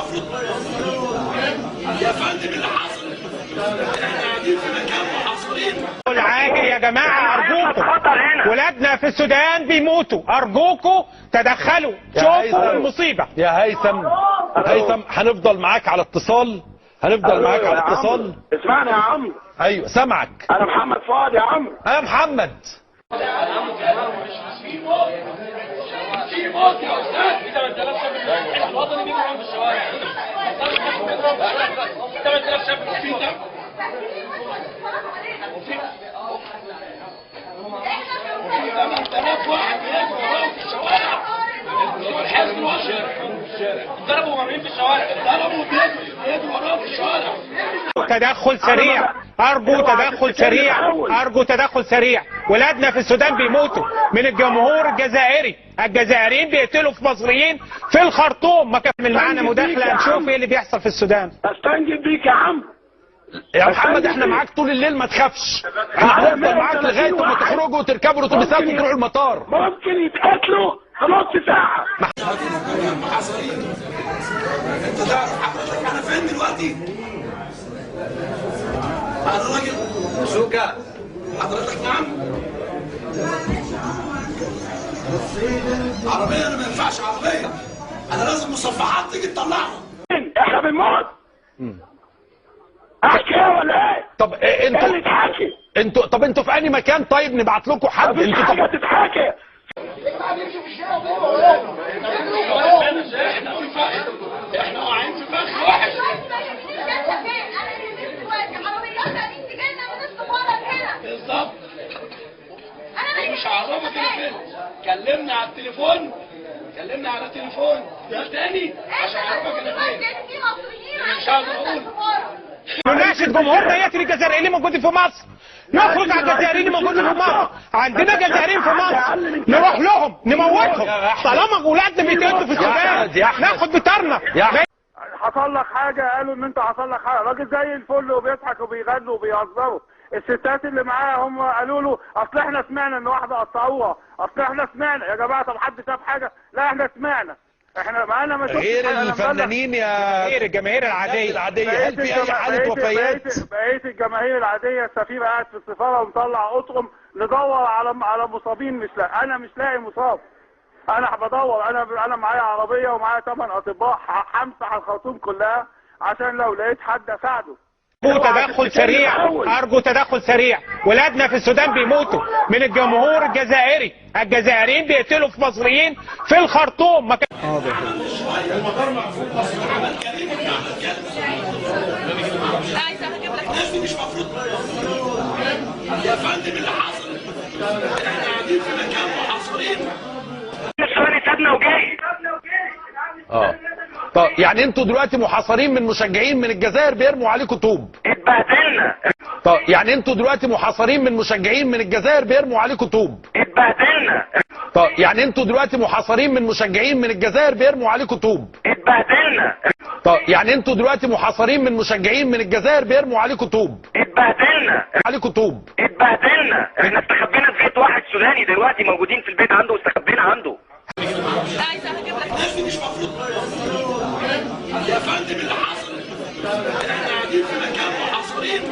مفروض يا فندم اللي حصل. احنا قاعدين في مكان محاصرين. العاجل يا جماعه ارجوكم، ولادنا في السودان بيموتوا، ارجوكم تدخلوا شوفوا المصيبه. يا هيثم هنفضل معاك على اتصال، اسمعني يا عمرو. ايوه سامعك. انا محمد فؤاد يا عمرو. انا محمد. في موت يا استاذ. في 8000 شاب الوطني بيجروا في الشوارع. 8000 شاب في ده. وفي 8000 واحد بيجروا وراهم في الشوارع. الحزب ضربوا مرمين في الشوارع، ضربوا بيجروا وراهم في الشوارع. تدخل سريع، ارجو تدخل سريع، ارجو تدخل سريع. ولادنا في السودان بيموتوا من الجمهور الجزائري، الجزائريين بيقتلوا في مصريين في الخرطوم. ما كمل معانا مداخله نشوف ايه اللي بيحصل في السودان. استنجد بيك يا عمرو. يا محمد احنا معاك طول الليل ما تخافش، احنا هنفضل معاك لغايه ما تخرجوا وتركبوا الاتوبيسات وتروحوا المطار. ممكن يتقتلوا في نص ساعه. انت تعرف حضرتك انا فين دلوقتي؟ انا راجل سوكا. حضرتك نعم؟ عربيه انا ما ينفعش عربيه، انا لازم مصفحات تيجي تطلعها. احنا بنموت. احكي ولا ايه؟ طب ايه اللي تحكي؟ انتوا في اي مكان؟ طيب نبعت لكم حد. مفيش حاجه تتحكي. احنا واقعين في فخ واحد. بالظبط. مش عرفك انا فين. كلمنا على التليفون، ده تاني عشان اعرفك انا فين. مش عاوز اقول. نناشد جمهورنا يقتل الجزائريين اللي موجودين في مصر، نخرج على الجزائريين اللي موجودين في مصر. عندنا جزائريين في مصر نروح لهم نموتهم. طالما ولادنا بيتقتلوا في السودان ناخد بطارنا. حصل لك حاجه؟ قالوا ان انت حصل لك حاجه. راجل زي الفل وبيضحك وبيغنوا وبيهزروا. الستات اللي معاه هم قالوا له اصل احنا سمعنا ان واحده قطعوها، اصل احنا سمعنا. يا جماعه طب حد شاف حاجه؟ لا احنا سمعنا. احنا معانا ما شفناش غير حاجة. الفنانين يا الجماهير العاديه. هل في اي حاله وفيات؟ بقيه الجماهير العاديه. السفير قاعد في السفاره ومطلع اطقم ندور على مصابين. مش لاقي. انا مش لاقي مصاب. انا بدور. انا معايا عربيه ومعايا 8 اطباء. همسح الخرطوم كلها عشان لو لقيت حد اساعده. ارجو تدخل سريع، ارجو تدخل سريع. ولادنا في السودان بيموتوا من الجمهور الجزائري، الجزائريين بيقتلوا في مصريين في الخرطوم. ما كان المطار مقفول. مصر عمل كريم ولا عمل كذا؟ الناس دي مش مفروض. يا فندم اللي حصل. احنا قاعدين في مكان محاصرين. السوداني سابنا وجاي. طب يعني انتوا دلوقتي محاصرين من مشجعين من الجزائر بيرموا عليكم طوب. اتبهدلنا. طب يعني انتوا دلوقتي محاصرين من مشجعين من الجزائر بيرموا عليكم طوب. اتبهدلنا. طب يعني انتوا دلوقتي محاصرين من مشجعين من الجزائر بيرموا عليكم طوب. اتبهدلنا. طب يعني انتوا دلوقتي محاصرين من مشجعين من الجزائر بيرموا عليكم طوب. اتبهدلنا. اتبهدلنا. احنا استخبينا في بيت واحد سوداني دلوقتي موجودين في البيت عنده واستخبينا عنده. الناس دي مش مفروض. يا فندم اللي حصل. احنا قاعدين في مكان محاصرين.